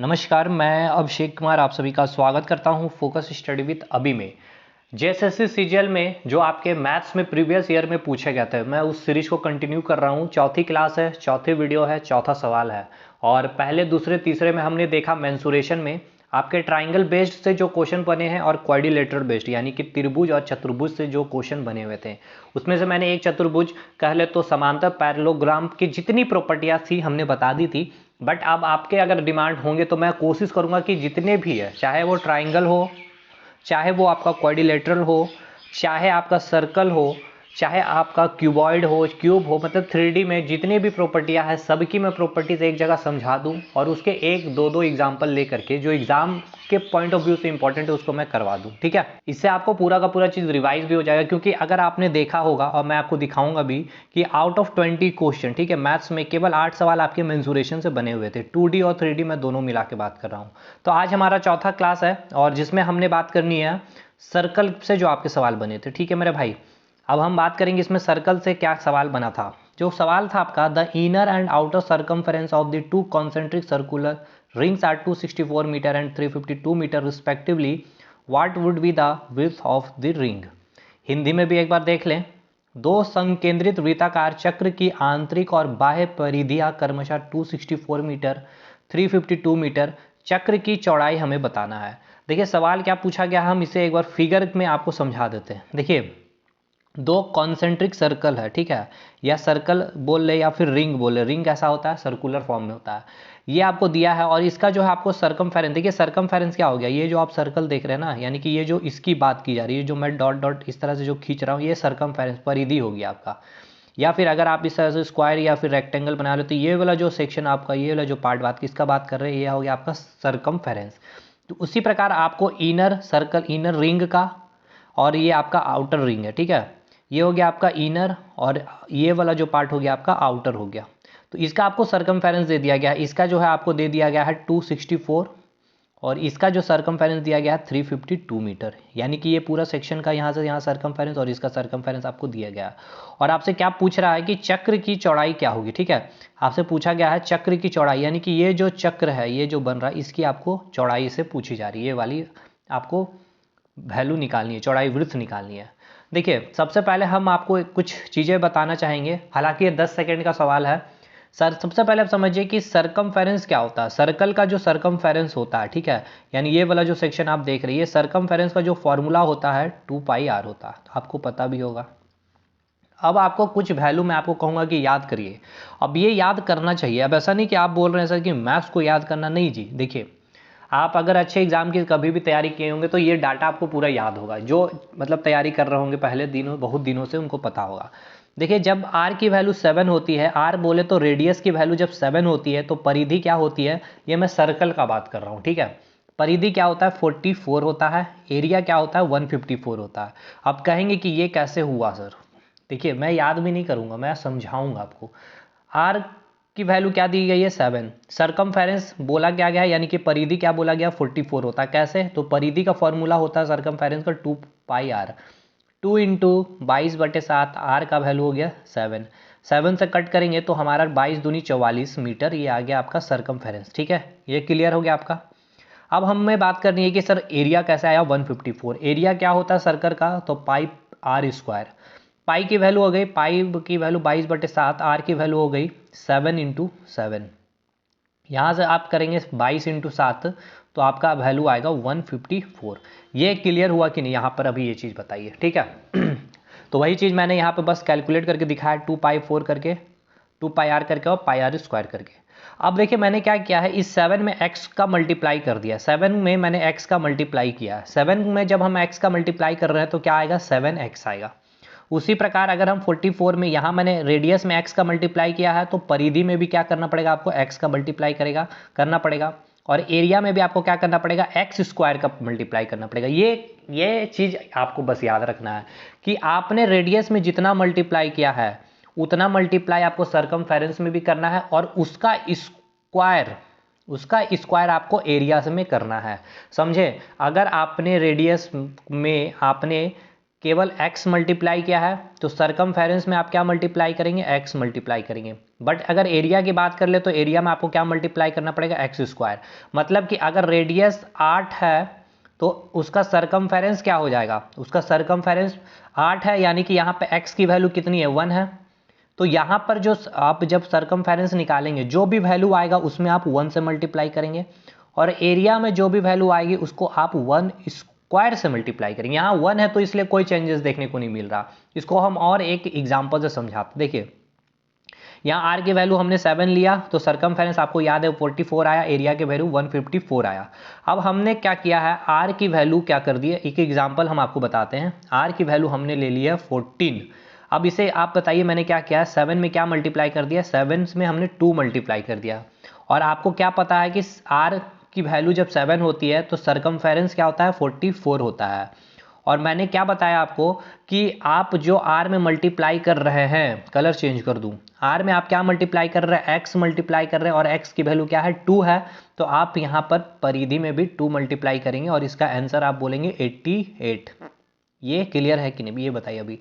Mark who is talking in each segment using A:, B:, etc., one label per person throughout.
A: नमस्कार, मैं अभिषेक कुमार आप सभी का स्वागत करता हूं फोकस स्टडी विद अभी में। जेएसएससी सीजीएल में जो आपके मैथ्स में प्रीवियस ईयर में पूछे गए थे, मैं उस सीरीज को कंटिन्यू कर रहा हूं। चौथी क्लास है, चौथी वीडियो है, चौथा सवाल है। और पहले, दूसरे, तीसरे में हमने देखा मेंसुरेशन में आपके ट्राइंगल बेस्ड से जो क्वेश्चन बने हैं और क्वाड्रिलेटरल बेस्ड यानी कि त्रिभुज और चतुर्भुज से जो क्वेश्चन बने हुए थे, उसमें से मैंने एक चतुर्भुज कह ले तो समांतर पैरेललोग्राम की जितनी प्रॉपर्टियां थी हमने बता दी थी। बट अब आपके अगर डिमांड होंगे तो मैं कोशिश करूंगा कि जितने भी है, चाहे वो ट्राइंगल हो, चाहे वो आपका क्वाड्रिलेटरल हो, चाहे आपका सर्कल हो, चाहे आपका क्यूबॉइड हो, क्यूब हो, मतलब 3D में जितनी भी प्रॉपर्टियां हैं सबकी मैं प्रॉपर्टीज एक जगह समझा दूं और उसके एक दो दो एग्जाम्पल लेकर के जो एग्जाम के पॉइंट ऑफ व्यू से इंपॉर्टेंट है उसको मैं करवा दूं। ठीक है, इससे आपको पूरा का पूरा चीज रिवाइज भी हो जाएगा। क्योंकि अगर आपने देखा होगा और मैं आपको दिखाऊंगा भी कि आउट ऑफ 20 क्वेश्चन, ठीक है, मैथ्स में केवल 8 सवाल आपके मेंसुरेशन से बने हुए थे। 2D और 3D में दोनों मिला के बात कर रहा हूँ। तो आज हमारा चौथा क्लास है और जिसमें हमने बात करनी है सर्कल से जो आपके सवाल बने थे। ठीक है मेरे भाई, अब हम बात करेंगे इसमें सर्कल से क्या सवाल बना था। जो सवाल था आपका, the inner and outer circumference of the two concentric circular rings are 264 metre and 352 metre respectively, what would be the width of the ring. Hindi में भी एक बार देख लें। दो संकेंद्रित वृत्ताकार चक्र की आंतरिक और बाह्य परिधियां क्रमशः 264 मीटर, 352 मीटर। चक्र की चौड़ाई हमें बताना है। देखिए सवाल क्या पूछा गया, हम इसे एक बार फिगर में आपको समझा देते हैं। देखिए, दो कॉन्सेंट्रिक सर्कल है, ठीक है, या सर्कल बोल ले या फिर रिंग बोल ले। रिंग कैसा होता है, सर्कुलर फॉर्म में होता है। ये आपको दिया है और इसका जो है आपको सर्कमफेरेंस, देखिए सर्कमफेरेंस क्या हो गया, ये जो आप सर्कल देख रहे हैं ना, यानी कि ये जो इसकी बात की जा रही है, जो मैं डॉट डॉट इस तरह से जो खींच रहा हूँ, ये सर्कमफेरेंस परिधि हो गया आपका। या फिर अगर आप इस तरह से स्क्वायर या फिर रेक्टेंगल बना लो तो ये वाला जो सेक्शन आपका, ये वाला जो पार्ट बात किसका बात कर रहे हैं, ये हो गया आपका सर्कमफेरेंस। तो उसी प्रकार आपको इनर सर्कल, इनर रिंग का, और ये आपका आउटर रिंग है, ठीक है, ये हो गया आपका इनर और ये वाला जो पार्ट हो गया आपका आउटर हो गया। तो इसका आपको सर्कमफेरेंस दे दिया गया है। इसका जो है आपको दे दिया गया है 264 और इसका जो सर्कमफेरेंस दिया गया है 352 मीटर। यानी कि ये पूरा सेक्शन का यहाँ से यहाँ सर्कमफेरेंस और इसका सर्कमफेरेंस आपको दिया गया है। और आपसे क्या पूछ रहा है कि चक्र की चौड़ाई क्या होगी। ठीक है, आपसे पूछा गया है चक्र की चौड़ाई, यानी कि ये जो चक्र है, ये जो बन रहा है, इसकी आपको चौड़ाई से पूछी जा रही है। ये वाली आपको वैल्यू निकालनी है, चौड़ाई वृत्त निकालनी है। देखिए सबसे पहले हम आपको कुछ चीज़ें बताना चाहेंगे, हालांकि ये 10 सेकंड का सवाल है। सर सबसे पहले आप समझिए कि सर्कमफेरेंस क्या होता है। सर्कल का जो सर्कमफेरेंस होता है, ठीक है, यानी ये वाला जो सेक्शन आप देख रही है, सर्कमफेरेंस का जो फॉर्मूला होता है 2πr होता है, आपको पता भी होगा। अब आपको कुछ वैल्यू मैं आपको कहूँगा कि याद करिए। अब ये याद करना चाहिए। अब ऐसा नहीं कि आप बोल रहे हैं सर कि मैथ्स को याद करना, नहीं जी। देखिए, आप अगर अच्छे एग्जाम की कभी भी तैयारी किए होंगे तो ये डाटा आपको पूरा याद होगा। जो मतलब तैयारी कर रहे होंगे पहले दिनों, बहुत दिनों से, उनको पता होगा। देखिए जब r की वैल्यू 7 होती है, r बोले तो रेडियस की वैल्यू जब 7 होती है तो परिधि क्या होती है, ये मैं सर्कल का बात कर रहा हूँ, ठीक है। परिधि क्या होता है, 44 होता है। एरिया क्या होता है, 154 होता है। अब कहेंगे कि ये कैसे हुआ सर। देखिए मैं याद भी नहीं करूँगा, मैं समझाऊंगा आपको। r की वैल्यू क्या दी गई है, 7। सर्कमफेरेंस बोला क्या गया है, यानी कि परिधि क्या बोला गया, 44 होता है। कैसे, तो परिधि का फॉर्मूला होता है सर्कमफेरेंस का 2πr। 2 इंटू 22/7, आर का वैल्यू हो गया 7। 7 से कट करेंगे तो हमारा 22 दूनी 44 मीटर, ये आ गया आपका सर्कमफेरेंस। ठीक है, ये क्लियर हो गया आपका। अब हमें बात करनी है कि सर एरिया कैसे आया, 154। एरिया क्या होता है सर्कल का, तो पाई r स्क्वायर। पाई की वैल्यू हो गई, पाई की वैल्यू 22/7, आर की वैल्यू हो गई 7 इंटू 7। यहाँ से आप करेंगे 22 इंटू 7 तो आपका वैल्यू आएगा 154। ये क्लियर हुआ कि नहीं, यहाँ पर अभी ये चीज़ बताइए, ठीक है। तो वही चीज़ मैंने यहाँ पे बस कैलकुलेट करके दिखाया, 2π4 करके, 2πr करके और πr स्क्वायर करके। अब देखिए मैंने क्या किया है, इस 7 में x का मल्टीप्लाई कर दिया। 7 में मैंने x का मल्टीप्लाई किया। 7 में जब हम x का मल्टीप्लाई कर रहे हैं तो क्या आएगा, 7x आएगा। उसी प्रकार अगर हम 44 में, यहाँ मैंने रेडियस में x का मल्टीप्लाई किया है तो परिधि में भी क्या करना पड़ेगा आपको, x का मल्टीप्लाई करना पड़ेगा। और एरिया में भी आपको क्या करना पड़ेगा, एक्स स्क्वायर का मल्टीप्लाई करना पड़ेगा। ये चीज़ आपको बस याद रखना है कि आपने रेडियस में जितना मल्टीप्लाई किया है उतना मल्टीप्लाई आपको सर्कमफेरेंस में भी करना है और उसका स्क्वायर आपको एरिया में करना है। समझे, अगर आपने रेडियस में आपने केवल x मल्टीप्लाई किया है, तो सरकमफेरेंस में आप क्या मल्टीप्लाई करेंगे, x मल्टीप्लाई करेंगे। बट अगर एरिया की बात कर ले तो एरिया में आपको क्या मल्टीप्लाई करना पड़ेगा, एक्स स्क्वायर। मतलब कि अगर रेडियस 8 है तो उसका सरकमफेरेंस क्या हो जाएगा, उसका सरकमफेरेंस 8 है, यानी कि यहाँ पे x की वैल्यू कितनी है, 1 है। तो यहाँ पर जो आप जब सरकमफेरेंस निकालेंगे जो भी वैल्यू आएगा उसमें आप 1 से मल्टीप्लाई करेंगे, और एरिया में जो भी वैल्यू आएगी उसको आप 1 स्क्वायर से मल्टीप्लाई करेंगे। यहाँ 1 है तो इसलिए कोई चेंजेस देखने को नहीं मिल रहा। इसको हम और एक एग्जांपल से समझाते। देखिए यहाँ r की वैल्यू हमने 7 लिया तो सरकमफेरेंस आपको याद है 44 आया, एरिया की वैल्यू 154 आया। अब हमने क्या किया है, r की वैल्यू क्या कर दी है, एक एग्जांपल हम आपको बताते हैं। r की वैल्यू हमने ले ली है 14। अब इसे आप बताइए मैंने क्या किया, 7 में क्या मल्टीप्लाई कर दिया, 7 में हमने 2 मल्टीप्लाई कर दिया। और आपको क्या पता है कि r की वैल्यू जब 7 होती है तो सरकमफेरेंस क्या होता है, 44 होता है। और मैंने क्या बताया आपको कि आप जो r में मल्टीप्लाई कर रहे हैं, कलर चेंज कर दूं, r में आप क्या मल्टीप्लाई कर रहे हैं, x मल्टीप्लाई कर रहे हैं, और x की वैल्यू क्या है, 2 है। तो आप यहाँ पर परिधि में भी 2 मल्टीप्लाई करेंगे और इसका आंसर आप बोलेंगे 88। ये क्लियर है कि नहीं, ये बताइए अभी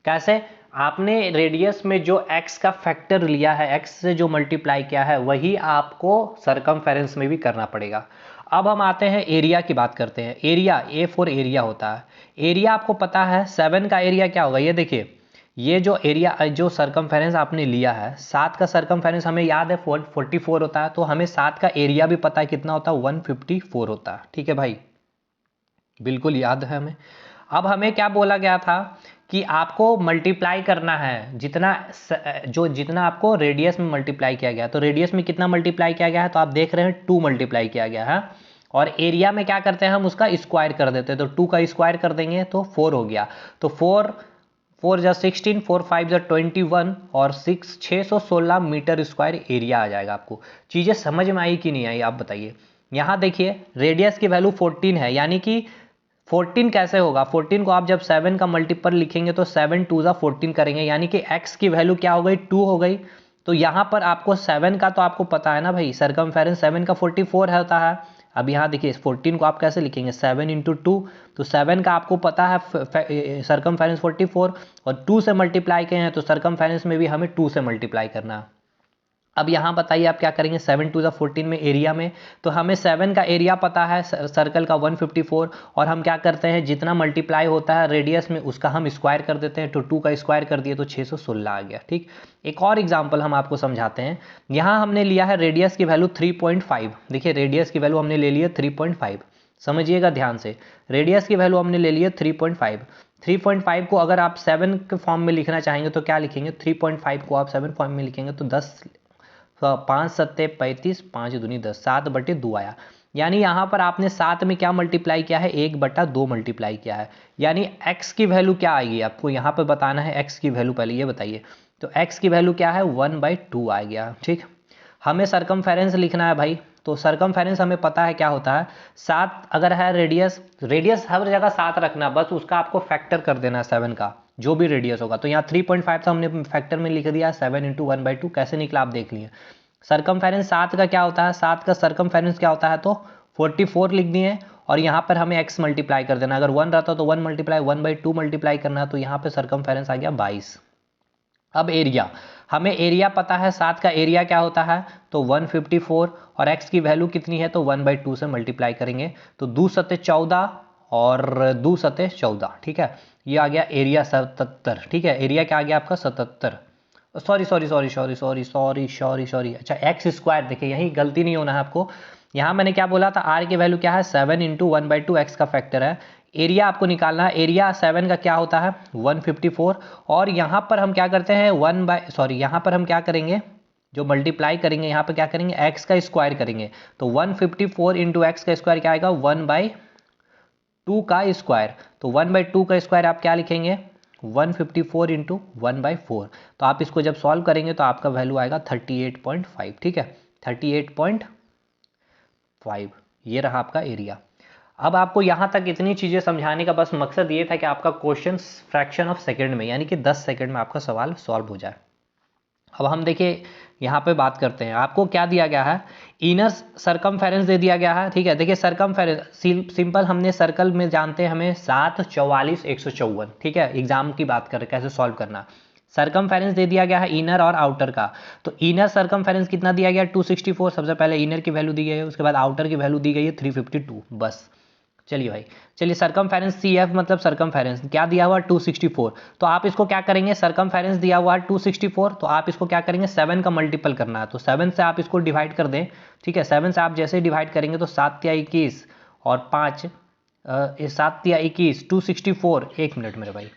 A: कैसे। आपने रेडियस में जो x का फैक्टर लिया है, x से जो मल्टीप्लाई किया है, वही आपको सरकमफेरेंस में भी करना पड़ेगा। अब हम आते हैं एरिया की बात करते हैं। एरिया, ए फॉर एरिया होता है। एरिया आपको पता है 7 का एरिया क्या होगा, ये देखिए, ये जो एरिया जो सरकमफेरेंस आपने लिया है, 7 का सरकमफेरेंस हमें याद है 44 होता है, तो हमें 7 का एरिया भी पता है कितना होता है, 154 होता है। ठीक है भाई, बिल्कुल याद है हमें। अब हमें क्या बोला गया था कि आपको मल्टीप्लाई करना है जितना आपको रेडियस में मल्टीप्लाई किया गया, तो रेडियस में कितना मल्टीप्लाई किया गया है, तो आप देख रहे हैं 2 मल्टीप्लाई किया गया है। और एरिया में क्या करते हैं, हम उसका स्क्वायर कर देते हैं, तो 2 का स्क्वायर कर देंगे तो 4 हो गया। तो 4 जा 16, 4 5 जा 21 और 616 मीटर स्क्वायर एरिया आ जाएगा। आपको चीज़ें समझ में आई कि नहीं आई, आप बताइए। यहाँ देखिए रेडियस की वैल्यू 14 है, यानी कि 14 कैसे होगा, 14 को आप जब 7 का मल्टीपल लिखेंगे तो 7 2 जा 14 करेंगे, यानी कि x की वैल्यू क्या हो गई, 2 हो गई। तो यहाँ पर आपको 7 का तो आपको पता है ना भाई, सरकमफेरेंस 7 का 44 होता है। अब यहाँ देखिए 14 को आप कैसे लिखेंगे, 7 × 2, तो 7 का आपको पता है सरकमफेरेंस 44, और 2 से मल्टीप्लाई किए हैं तो सरकमफेरेंस में भी हमें 2 से मल्टीप्लाई करना है। अब यहाँ बताइए आप क्या करेंगे, 7 2 जा 14 में एरिया में, तो हमें 7 का एरिया पता है सर्कल का 154, और हम क्या करते हैं जितना मल्टीप्लाई होता है रेडियस में उसका हम स्क्वायर कर देते हैं, तो 2 का स्क्वायर कर दिए तो 616 आ गया। ठीक, एक और एग्जांपल हम आपको समझाते हैं। यहाँ हमने लिया है रेडियस की वैल्यू 3.5। देखिए रेडियस की वैल्यू हमने ले ली है 3.5, समझिएगा ध्यान से। रेडियस की वैल्यू हमने ले ली है 3.5। 3.5 को अगर आप 7 के फॉर्म में लिखना चाहेंगे तो क्या लिखेंगे, 3.5 को आप 7 फॉर्म में लिखेंगे तो 10 5 7 35, 5 दूनी 10, 7/2 आया। यानी यहाँ पर आपने 7 में क्या मल्टीप्लाई किया है, 1/2 मल्टीप्लाई किया है। यानी x की वैल्यू क्या आएगी, आपको यहाँ पर बताना है x की वैल्यू, पहले ये बताइए। तो x की वैल्यू क्या है, 1/2 आ गया। ठीक, हमें सरकमफेरेंस लिखना है भाई, तो सरकमफेरेंस हमें पता है क्या होता है, 7 अगर है रेडियस हर जगह 7 रखना, बस उसका आपको फैक्टर कर देना है 7 का, जो भी रेडियस होगा। तो यहाँ 3.5 था, हमने फैक्टर में लिख दिया 7 × 1/2, कैसे निकला आप देख लिए। सरकमफेरेंस 7 का क्या होता है, 7 का सरकमफेरेंस क्या होता है, तो 44 लिख दिए, और यहाँ पर हमें x मल्टीप्लाई कर देना। अगर 1 रहता तो 1 मल्टीप्लाई 1/2 मल्टीप्लाई करना, तो यहाँ पे सरकमफेरेंस आ गया 22। अब एरिया, हमें एरिया पता है, 7 का एरिया क्या होता है, तो 154, और x की वैल्यू कितनी है, तो 1/2 से मल्टीप्लाई करेंगे, तो 2 7 14 और 2 7 14। ठीक है, ये आ गया एरिया 77। ठीक है, एरिया क्या आ गया आपका 77। सॉरी, अच्छा एक्स स्क्वायर, देखिए यही गलती नहीं होना है आपको। यहाँ मैंने क्या बोला था, r की वैल्यू क्या है, 7 × 1/2, x का फैक्टर है। एरिया आपको निकालना है, एरिया 7 का क्या होता है, 154, और यहाँ पर हम क्या करते हैं यहाँ पर हम क्या करेंगे, जो मल्टीप्लाई करेंगे यहाँ पर क्या करेंगे, x का स्क्वायर करेंगे, तो 154 × x का स्क्वायर क्या आएगा, 1/2 का स्क्वायर। तो 1/2 का स्क्वायर आप क्या लिखेंगे, 154 × 1/4। तो आप इसको जब सॉल्व करेंगे तो आपका वैल्यू आएगा 38.5। ठीक है, 38.5, ये रहा आपका एरिया। अब आपको यहाँ तक इतनी चीज़ें समझाने का बस मकसद ये था कि आपका क्वेश्चन फ्रैक्शन ऑफ सेकंड में, यानी कि 10 सेकंड में आपका सवाल सॉल्व हो जाए। अब हम देखिए यहाँ पे बात करते हैं, आपको क्या दिया गया है, इनर सरकमफेरेंस दे दिया गया है। ठीक है, देखिए सरकमफेरेंस सिंपल हमने सर्कल में जानते हैं हमें 7, 44, 154। ठीक है, एग्जाम की बात करें कैसे सॉल्व करना। सरकमफेरेंस दे दिया गया है इनर और आउटर का, तो इनर सरकमफेरेंस कितना दिया गया है 264। सबसे पहले इनर की वैल्यू दी गई है, उसके बाद आउटर की वैल्यू दी गई है 352 बस। चलिए भाई, चलिए सरकमफेरेंस सी एफ मतलब सरकमफेरेंस क्या दिया हुआ 264, तो आप इसको क्या करेंगे, सरकमफेरेंस दिया हुआ है 264, तो आप इसको क्या करेंगे 7 का मल्टीपल करना है, तो 7 से आप इसको डिवाइड कर दें। ठीक है, 7 से आप जैसे डिवाइड करेंगे तो 7 या 21 और 5 7 या 21 264। एक मिनट मेरे भाई,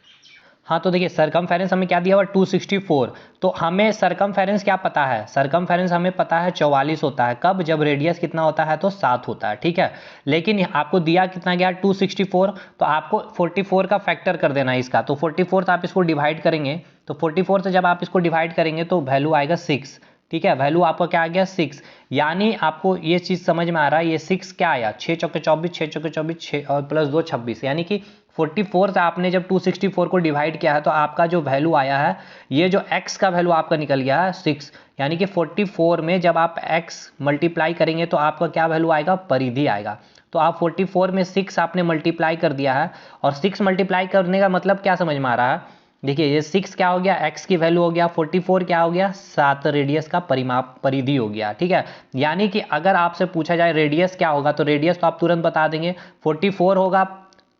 A: हाँ तो देखिए सरकमफेरेंस हमें क्या दिया हुआ 264, तो हमें सरकमफेरेंस क्या पता है, सरकमफेरेंस हमें पता है 44 होता है, कब, जब रेडियस कितना होता है तो 7 होता है। ठीक है, लेकिन आपको दिया कितना गया 264, तो आपको 44 का फैक्टर कर देना है इसका, तो 44 से आप इसको डिवाइड करेंगे, तो 44 से जब आप इसको डिवाइड करेंगे तो वैल्यू आएगा 6। ठीक है, वैल्यू आपका क्या आ गया 6, यानी आपको ये चीज़ समझ में आ रहा है, ये 6 क्या आया 6 चौके 24, 6 चौके 24, 6 और प्लस 2 26, यानी कि 44 से आपने जब 264 को डिवाइड किया है तो आपका जो वैल्यू आया है, ये जो x का वैल्यू आपका निकल गया है 6, यानी कि 44 में जब आप x मल्टीप्लाई करेंगे तो आपका क्या वैल्यू आएगा, परिधि आएगा। तो आप 44 में 6 आपने मल्टीप्लाई कर दिया है, और 6 मल्टीप्लाई करने का मतलब क्या समझ में आ रहा है, देखिए ये 6 क्या हो गया, x की वैल्यू हो गया, 44 क्या हो गया 7 रेडियस का परिमाप परिधि हो गया। ठीक है, यानी कि अगर आपसे पूछा जाए रेडियस क्या होगा, तो रेडियस तो आप तुरंत बता देंगे 44 होगा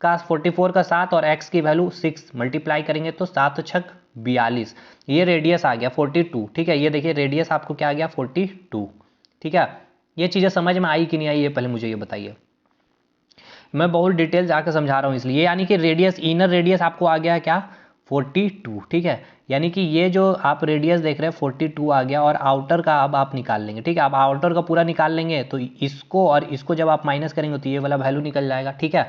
A: का 44 का 7 और x की वैल्यू 6 मल्टीप्लाई करेंगे तो 7 छक 42, ये रेडियस आ गया 42। ठीक है, ये देखिए रेडियस आपको क्या आ गया 42। ठीक है, ये चीज़ें समझ में आई कि नहीं आई, ये पहले मुझे ये बताइए, मैं बहुत डिटेल जाकर समझा रहा हूँ इसलिए। यानी कि रेडियस, इनर रेडियस आपको आ गया क्या 42। ठीक है, यानी कि ये जो आप रेडियस देख रहे हैं 42 आ गया, और आउटर का अब आप निकाल लेंगे। ठीक है, आप आउटर का पूरा निकाल लेंगे तो इसको और इसको जब आप माइनस करेंगे तो ये वाला वैल्यू निकल जाएगा। ठीक है,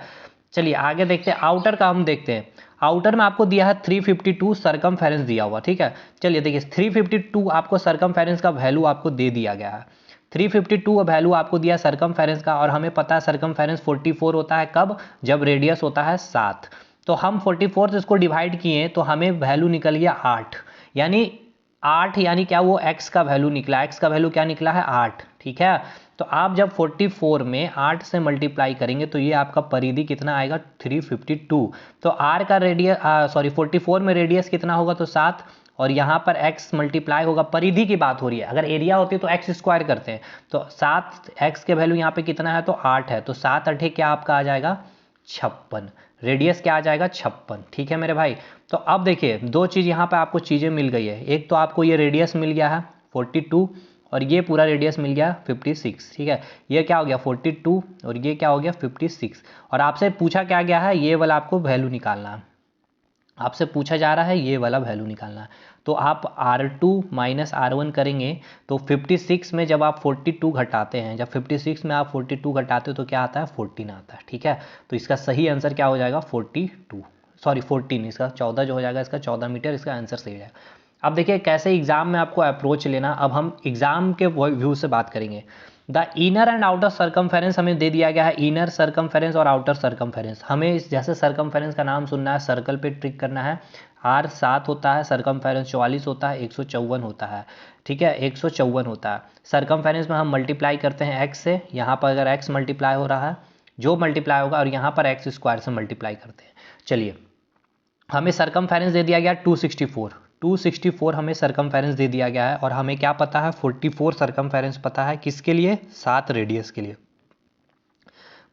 A: चलिए आगे देखते हैं, आउटर का हम देखते हैं। आउटर में आपको दिया है 352 सरकमफेरेंस दिया हुआ। ठीक है, चलिए देखिए 352 आपको सरकमफेरेंस का वैल्यू आपको दे दिया गया है, 352 वैल्यू आपको दिया सरकमफेरेंस का, और हमें पता है सरकमफेरेंस 44 होता है कब, जब रेडियस होता है 7। तो हम 44 से इसको डिवाइड किए तो हमें वैल्यू निकल गया 8, यानी 8 यानी क्या, वो x का वैल्यू निकला, x का वैल्यू क्या निकला है 8। ठीक है, तो आप जब 44 में 8 से मल्टीप्लाई करेंगे तो ये आपका परिधि कितना आएगा 352। तो r का रेडियस 44 में रेडियस कितना होगा तो 7, और यहाँ पर x मल्टीप्लाई होगा, परिधि की बात हो रही है, अगर एरिया होती तो x स्क्वायर करते हैं, तो 7 x के वैल्यू यहाँ पे कितना है तो 8 है, तो 7 8 क्या आपका आ जाएगा 56, रेडियस क्या आ जाएगा 56। ठीक है मेरे भाई, तो अब देखिए दो चीज़ यहाँ पे आपको चीज़ें मिल गई है, एक तो आपको ये रेडियस मिल गया है 42, और ये पूरा रेडियस मिल गया 56। ठीक है, ये क्या हो गया 42 और ये क्या हो गया 56, और आपसे पूछा क्या गया है, ये वाला आपको वैल्यू निकालना है, आपसे पूछा जा रहा है ये वाला वैल्यू निकालना है। तो आप R2 माइनस R1 करेंगे तो 56 में जब आप 42 घटाते हैं, जब 56 में आप 42 घटाते हो तो क्या आता है 14 आता है। ठीक है, तो इसका सही आंसर क्या हो जाएगा 14, इसका 14 जो हो जाएगा, इसका 14 मीटर इसका आंसर सही हो जाएगा। अब देखिए कैसे एग्जाम में आपको अप्रोच लेना, अब हम एग्जाम के व्यू से बात करेंगे। The inner and outer circumference हमें दे दिया गया है, इनर सरकमफेरेंस और आउटर सरकमफेरेंस। हमें जैसे सरकमफेरेंस का नाम सुनना है, सर्कल पे ट्रिक करना है, R 7 होता है, सरकमफेरेंस 44 होता है, 154 होता है। ठीक है, 154 होता है। सरकमफेरेंस में हम मल्टीप्लाई करते हैं x से, यहाँ पर अगर x मल्टीप्लाई हो रहा है, जो मल्टीप्लाई होगा, और यहाँ पर x स्क्वायर से मल्टीप्लाई करते हैं। चलिए हमें सरकमफेरेंस दे दिया गया 264 हमें सरकमफेरेंस दे दिया गया है, और हमें क्या पता है 44 सरकमफेरेंस पता है, किसके लिए 7 रेडियस के लिए।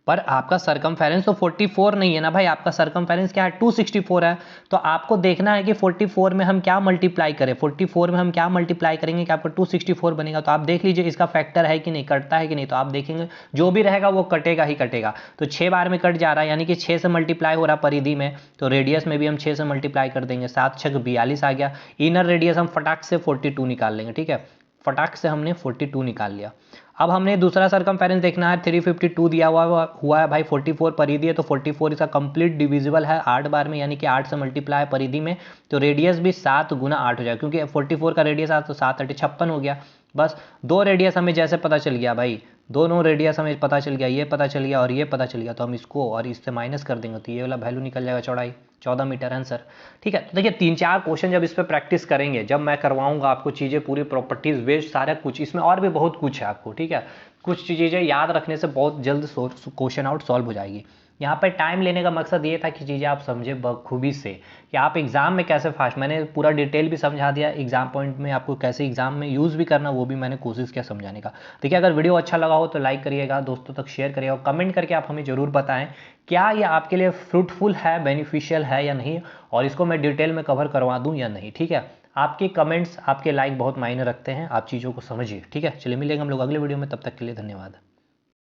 A: पर आपका सरकमफेरेंस तो 44 नहीं है ना भाई, आपका सरकमफेरेंस क्या है 264 है। तो आपको देखना है कि 44 में हम क्या मल्टीप्लाई करें, 44 में हम क्या मल्टीप्लाई करेंगे कि आपका 264 बनेगा। तो आप देख लीजिए इसका फैक्टर है कि नहीं, कटता है कि नहीं, तो आप देखेंगे जो भी रहेगा वो कटेगा ही कटेगा। तो 6 बार में कट जा रहा है, यानी कि 6 से मल्टीप्लाई हो रहा परिधि में, तो रेडियस में भी हम 6 से मल्टीप्लाई कर देंगे, 7 छक 42 आ गया। इनर रेडियस हम फटाक से 42 निकाल लेंगे। ठीक है, फटाक से हमने 42 निकाल लिया। अब हमने दूसरा सरकमफेरेंस देखना है, 352 दिया हुआ है भाई, 44 परिधि है, तो 44 इसका कंप्लीट डिविजिबल है 8 बार में, यानी कि 8 से मल्टीप्लाई है परिधि में, तो रेडियस भी 7 गुना 8 हो जाएगा, क्योंकि 44 का रेडियस आता तो 7 8 56 हो गया। बस दो रेडियस हमें जैसे पता चल गया भाई, दोनों रेडियस हमें पता चल गया, ये पता चल गया और ये पता चल गया, तो हम इसको और इससे माइनस कर देंगे तो ये वाला वैल्यू निकल जाएगा चौड़ाई 14 मीटर आंसर। ठीक है, तो देखिए 3-4 क्वेश्चन जब इस पर प्रैक्टिस करेंगे, जब मैं करवाऊंगा आपको चीज़ें पूरी प्रॉपर्टीज वेस्ट सारा कुछ, इसमें और भी बहुत कुछ है आपको। ठीक है, कुछ चीज़ें याद रखने से बहुत जल्द क्वेश्चन आउट सॉल्व हो जाएगी। यहाँ पर टाइम लेने का मकसद ये था कि चीज़ें आप समझे बखूबी से कि आप एग्जाम में कैसे फास्ट, मैंने पूरा डिटेल भी समझा दिया, एग्जाम पॉइंट में आपको कैसे एग्जाम में यूज़ भी करना वो भी मैंने कोशिश किया समझाने का। देखिए अगर वीडियो अच्छा लगा हो तो लाइक करिएगा, दोस्तों तक शेयर करिएगा और कमेंट करके आप हमें ज़रूर बताएं क्या ये आपके लिए फ्रूटफुल है, बेनिफिशियल है या नहीं, और इसको मैं डिटेल में कवर करवा दूँ या नहीं। ठीक है, आपके कमेंट्स, आपके लाइक बहुत मायने रखते हैं, आप चीज़ों को समझिए। ठीक है, चलिए मिलेंगे हम लोग अगले वीडियो में, तब तक के लिए धन्यवाद।